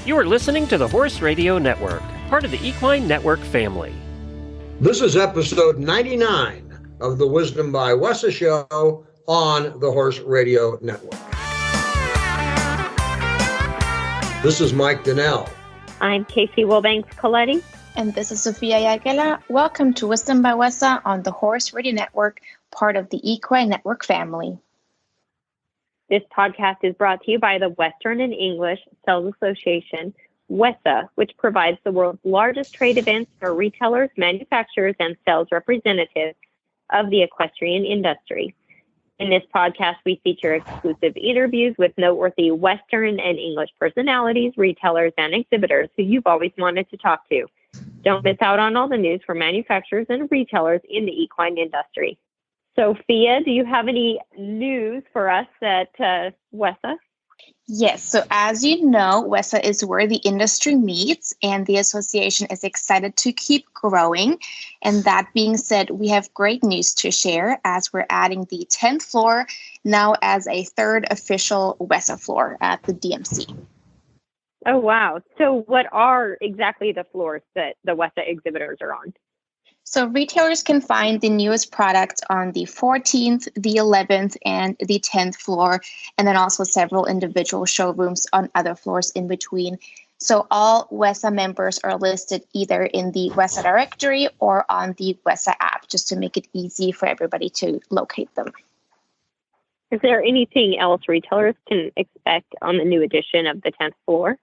You are listening to the Horse Radio Network, part of the Equine Network family. This is episode 99 of the Wisdom by WESA show on the Horse Radio Network. This is Mike Donnell. I'm Casey Wilbanks-Coletti. And this is Sofia Yagela. Welcome to Wisdom by WESA on the Horse Radio Network, part of the Equine Network family. This podcast is brought to you by the Western and English Sales Association, WESA, which provides the world's largest trade events for retailers, manufacturers, and sales representatives of the equestrian industry. In this podcast, we feature exclusive interviews with noteworthy Western and English personalities, retailers, and exhibitors who you've always wanted to talk to. Don't miss out on all the news from manufacturers and retailers in the equine industry. Sophia, do you have any news for us at WESA? Yes, so as you know, WESA is where the industry meets, and the association is excited to keep growing. And that being said, we have great news to share as we're adding the 10th floor now as a third official WESA floor at the DMC. Oh, wow. So what are exactly the floors that the WESA exhibitors are on? So retailers can find the newest products on the 14th, the 11th, and the 10th floor, and then also several individual showrooms on other floors in between. So all WESA members are listed either in the WESA directory or on the WESA app, just to make it easy for everybody to locate them. Is there anything else retailers can expect on the new edition of the 10th floor?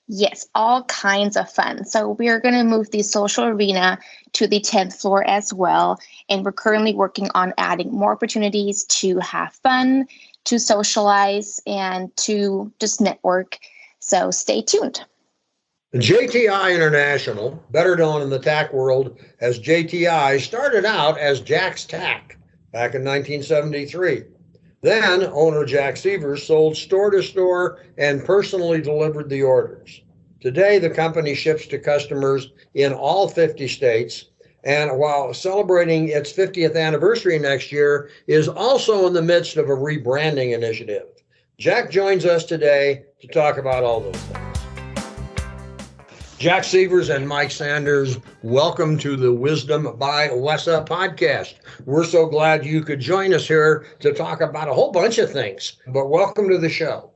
Yes, all kinds of fun. So we're going to move the social arena to the 10th floor as well. And we're currently working on adding more opportunities to have fun, to socialize, and to just network. So stay tuned. JTI International, better known in the tack world as JTI, started out as Jack's Tack back in 1973. Then, owner Jack Sievers sold store-to-store and personally delivered the orders. Today, the company ships to customers in all 50 states, and while celebrating its 50th anniversary next year, is also in the midst of a rebranding initiative. Jack joins us today to talk about all those things. Jack Sievers and Mike Sanders, welcome to the Wisdom by WESA podcast. We're so glad you could join us here to talk about a whole bunch of things, but welcome to the show.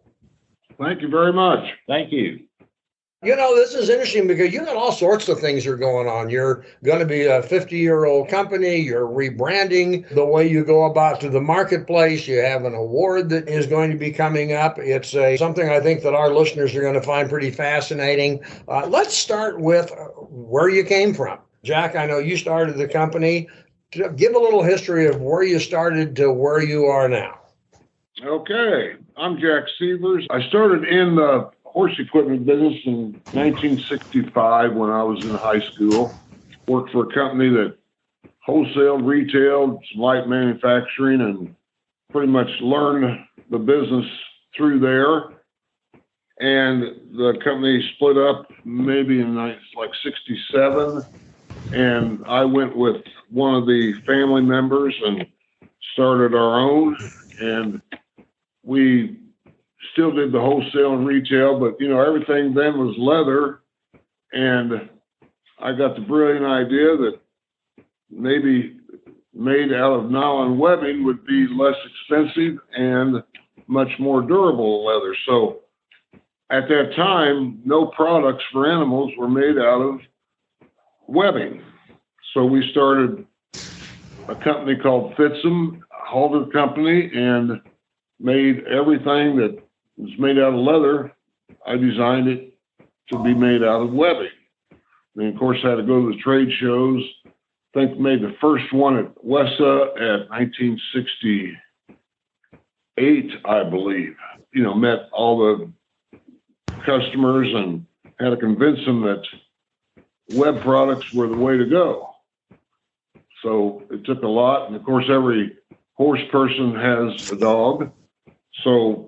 Thank you very much. Thank you. You know, this is interesting because you got all sorts of things that are going on. You're going to be a 50-year-old company. You're rebranding the way you go about to the marketplace. You have an award that is going to be coming up. It's something I think that our listeners are going to find pretty fascinating. Let's start with where you came from. Jack, I know you started the company. Give a little history of where you started to where you are now. Okay. I'm Jack Sievers. I started in the horse equipment business in 1965 when I was in high school. Worked for a company that wholesaled, retailed, some light manufacturing, and pretty much learned the business through there. And the company split up maybe in like 67. And I went with one of the family members and started our own. And we still did the wholesale and retail, but everything then was leather. And I got the brilliant idea that maybe made out of nylon webbing would be less expensive and much more durable than leather. So at that time, no products for animals were made out of webbing. So we started a company called Fitsum, Halter Company, and made everything that was made out of leather. I designed it to be made out of webbing. And of course, I had to go to the trade shows. I think we made the first one at WESA at 1968, I believe. Met all the customers and had to convince them that web products were the way to go. So it took a lot. And of course, every horse person has a dog. So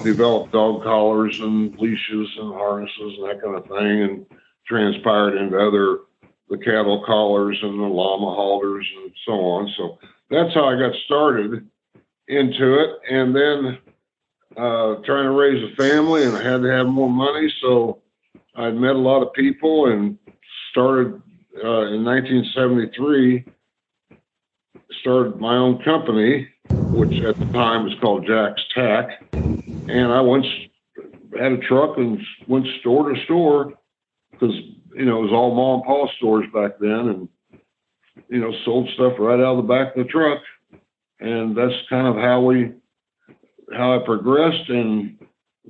developed dog collars and leashes and harnesses and that kind of thing, and transpired into the cattle collars and the llama halters and so on. So that's how I got started into it. And then trying to raise a family, and I had to have more money. So I met a lot of people and started in 1973, started my own company, which at the time was called Jack's Tack. And I had a truck and went store to store because, it was all mom and pop stores back then, and, sold stuff right out of the back of the truck. And that's kind of how I progressed. And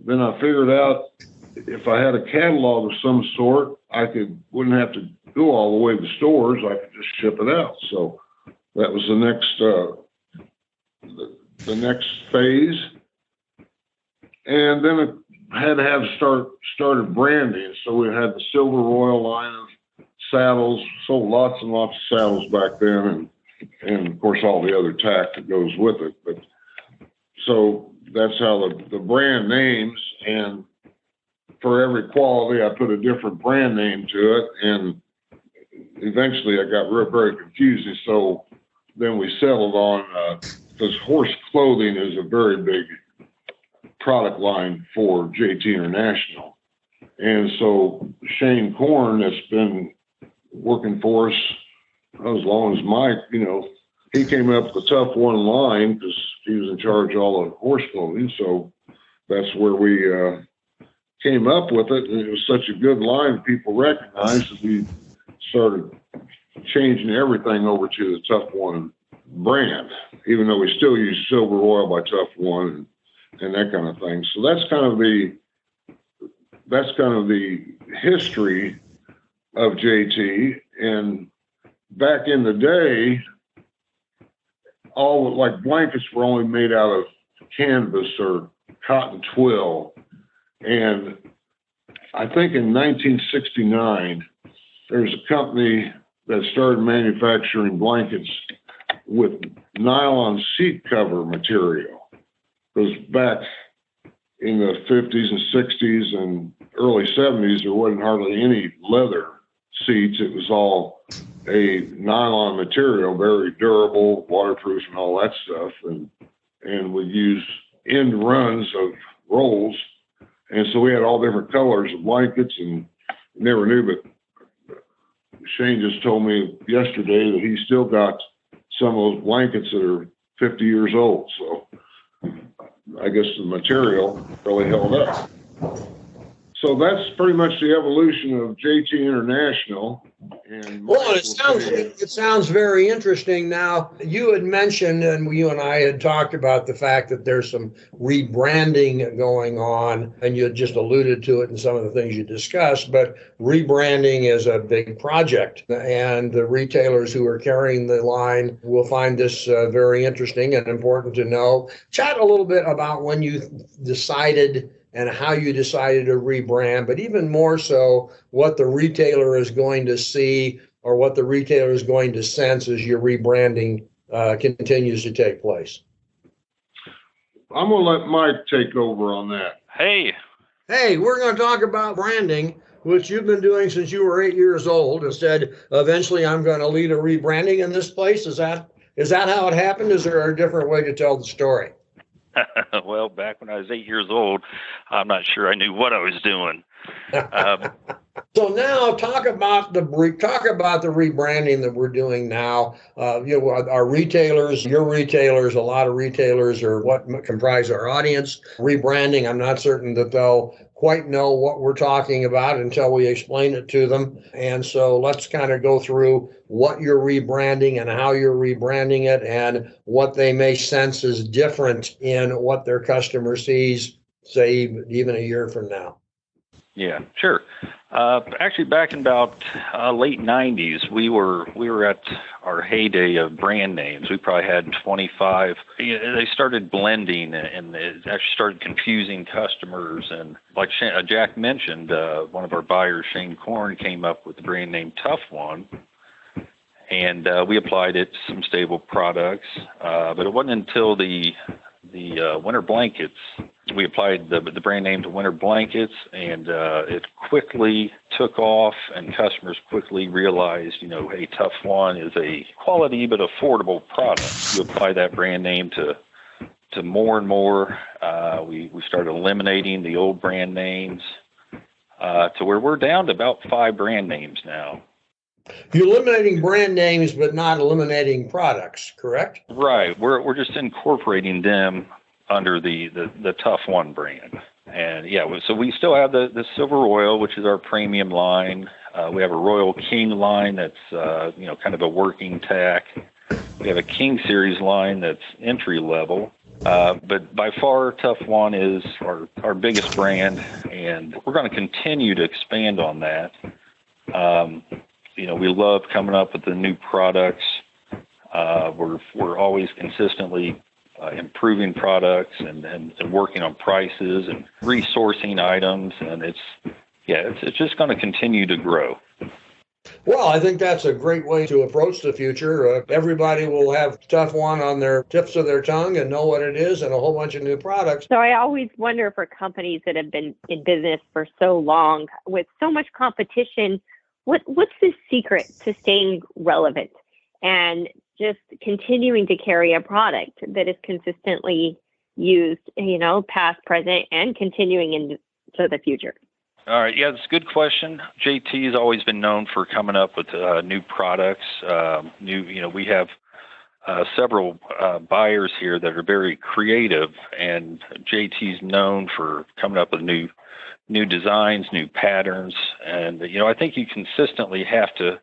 then I figured out if I had a catalog of some sort, wouldn't have to go all the way to stores. I could just ship it out. So that was the next phase. And then I had to started branding. So we had the Silver Royal line of saddles, sold lots and lots of saddles back then, and of course all the other tack that goes with it. But so that's how the brand names, and for every quality I put a different brand name to it, and eventually I got very confusing. So then we settled on because horse clothing is a very big product line for JT International. And so Shane Korn, that's been working for us as long as Mike, he came up with the Tough One line because he was in charge of all the horse clothing. So that's where we came up with it. And it was such a good line people recognized that we started changing everything over to the Tough One brand, even though we still use Silver Royal by Tough One and that kind of thing. So that's kind of the history of JT. And back in the day, all like blankets were only made out of canvas or cotton twill. And I think in 1969, there's a company that started manufacturing blankets with nylon seat cover material. Because back in the 50s and 60s and early 70s, there wasn't hardly any leather seats. It was all a nylon material, very durable, waterproof, and all that stuff. And we used end runs of rolls. And so we had all different colors of blankets, and never knew, but Shane just told me yesterday that he still got some of those blankets that are 50 years old. So I guess the material really held up. So that's pretty much the evolution of JT International. And it sounds very interesting. Now, you had mentioned, and you and I had talked about the fact that there's some rebranding going on, and you had just alluded to it in some of the things you discussed, but rebranding is a big project, and the retailers who are carrying the line will find this very interesting and important to know. Chat a little bit about when you decided and how you decided to rebrand, but even more so, what the retailer is going to see or what the retailer is going to sense as your rebranding continues to take place. I'm going to let Mike take over on that. Hey, we're going to talk about branding, which you've been doing since you were 8 years old, and said, eventually I'm going to lead a rebranding in this place. Is that how it happened? Is there a different way to tell the story? Well, back when I was 8 years old, I'm not sure I knew what I was doing. So now talk about the rebranding that we're doing now. Our retailers, your retailers, a lot of retailers are what comprise our audience. Rebranding, I'm not certain that they'll quite know what we're talking about until we explain it to them. And so let's kind of go through what you're rebranding and how you're rebranding it and what they may sense is different in what their customer sees, say, even a year from now. Yeah, sure. Actually, back in about late 90s, we were at our heyday of brand names. We probably had 25. They started blending, and it actually started confusing customers. And like Jack mentioned, one of our buyers, Shane Korn, came up with the brand name Tough One, and we applied it to some stable products. But it wasn't until the winter blankets. We applied the brand name to winter blankets, and it quickly took off, and customers quickly realized, hey, Tough One is a quality but affordable product. You apply that brand name to to more and more. We started eliminating the old brand names to where we're down to about 5 brand names now. You're eliminating brand names, but not eliminating products, correct? Right. We're just incorporating them under the Tough One brand. And yeah, so we still have the Silver Royal, which is our premium line. We have a Royal King line that's kind of a working tack. We have a King Series line that's entry level. But by far, Tough One is our biggest brand, and we're going to continue to expand on that. We love coming up with the new products. We're always consistently improving products and working on prices and resourcing items, and it's just going to continue to grow. Well, I think that's a great way to approach the future. Everybody will have Tough One on their tips of their tongue and know what it is, and a whole bunch of new products. So I always wonder, for companies that have been in business for so long, with so much competition, what's the secret to staying relevant and just continuing to carry a product that is consistently used, past, present, and continuing into the future? All right. Yeah, that's a good question. JT has always been known for coming up with new products. We have several buyers here that are very creative, and JT's known for coming up with new designs, new patterns, and I think you consistently have to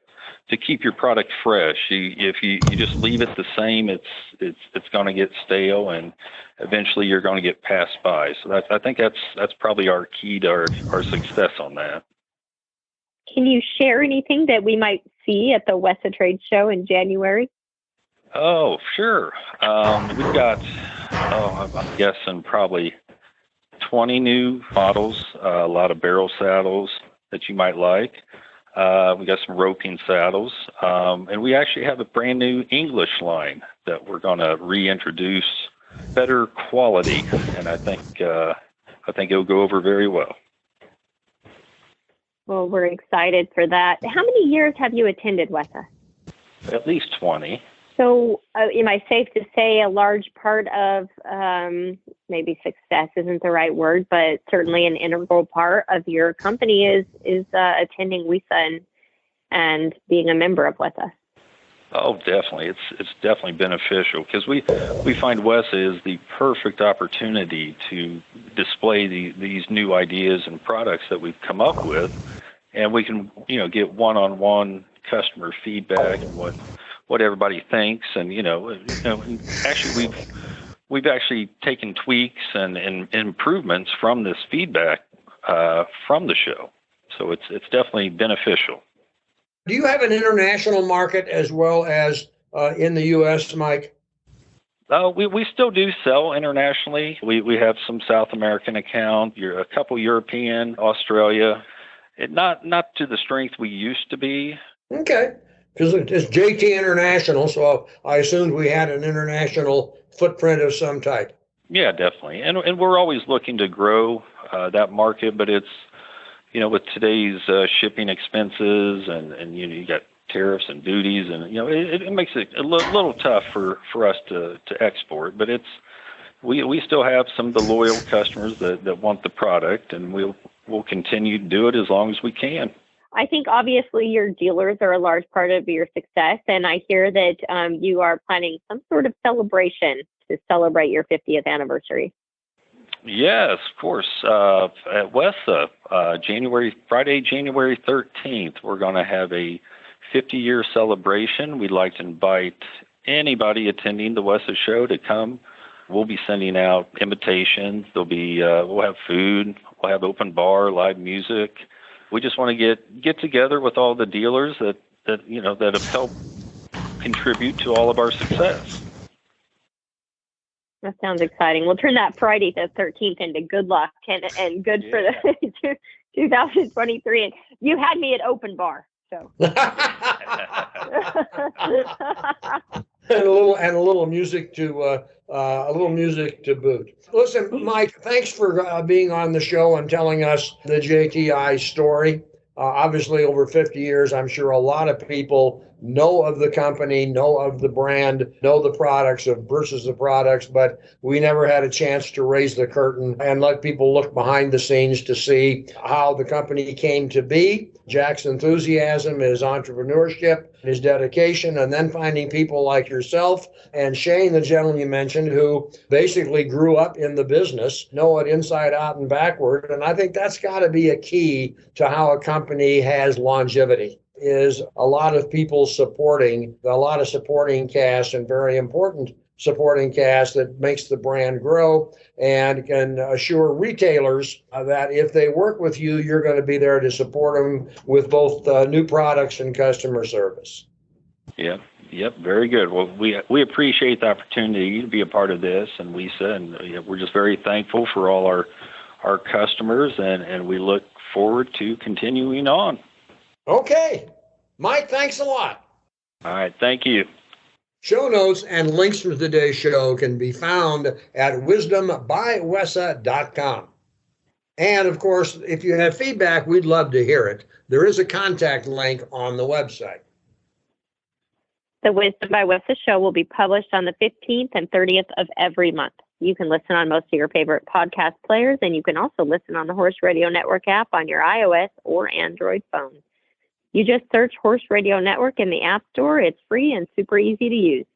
keep your product fresh. If you just leave it the same, it's going to get stale, and eventually you're going to get passed by. So I think that's probably our key to our success on that. Can you share anything that we might see at the WESA trade show in January? Oh, sure. We've got, I'm guessing probably 20 new models, a lot of barrel saddles that you might like. We got some roping saddles, and we actually have a brand new English line that we're going to reintroduce, better quality, and I think it'll go over very well. Well, we're excited for that. How many years have you attended WESA? At least 20. So am I safe to say a large part of maybe success isn't the right word, but certainly an integral part of your company is attending WESA and being a member of WESA? Oh, definitely. It's definitely beneficial because we find WESA is the perfect opportunity to display these new ideas and products that we've come up with, and we can get one-on-one customer feedback and what everybody thinks, and actually we've actually taken tweaks and improvements from this feedback from the show, so it's definitely beneficial. Do you have an international market as well as in the U.S., Mike? We still do sell internationally. We have some South American account, a couple European, Australia, not to the strength we used to be. Okay. Because it's JT International, so I assumed we had an international footprint of some type. Yeah, definitely. And we're always looking to grow that market, but it's, with today's shipping expenses and you got tariffs and duties, and, it makes it a little tough for us to export, but we still have some of the loyal customers that want the product, and we'll continue to do it as long as we can. I think obviously your dealers are a large part of your success, and I hear that you are planning some sort of celebration to celebrate your 50th anniversary. Yes, of course. At WESA, Friday, January 13th, we're going to have a 50-year celebration. We'd like to invite anybody attending the WESA show to come. We'll be sending out invitations. We'll have food. We'll have open bar, live music. We just want to get together with all the dealers that have helped contribute to all of our success. That sounds exciting. We'll turn that Friday the 13th into good luck and good for the 2023. And you had me at open bar, so. and a little music to boot. Listen, Mike, thanks for being on the show and telling us the JTI story. Obviously, over 50 years, I'm sure a lot of people know of the company, know of the brand, know the products versus the products, but we never had a chance to raise the curtain and let people look behind the scenes to see how the company came to be, Jack's enthusiasm, his entrepreneurship, his dedication, and then finding people like yourself and Shane, the gentleman you mentioned, who basically grew up in the business, know it inside out and backward. And I think that's got to be a key to how a company has longevity, is a lot of people supporting, a lot of supporting cast, and very important supporting cast that makes the brand grow and can assure retailers that if they work with you, you're going to be there to support them with both new products and customer service. Yep, very good. Well, we appreciate the opportunity to be a part of this and WESA, and we're just very thankful for all our customers, and we look forward to continuing on. Okay. Mike, thanks a lot. All right, thank you. Show notes and links for today's show can be found at wisdombywesa.com. And of course, if you have feedback, we'd love to hear it. There is a contact link on the website. The Wisdom by WESA show will be published on the 15th and 30th of every month. You can listen on most of your favorite podcast players, and you can also listen on the Horse Radio Network app on your iOS or Android phone. You just search Horse Radio Network in the App Store. It's free and super easy to use.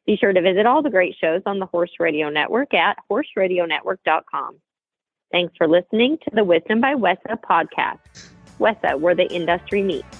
Be sure to visit all the great shows on the Horse Radio Network at horseradionetwork.com. Thanks for listening to the Wisdom by WESA podcast. WESA, where the industry meets.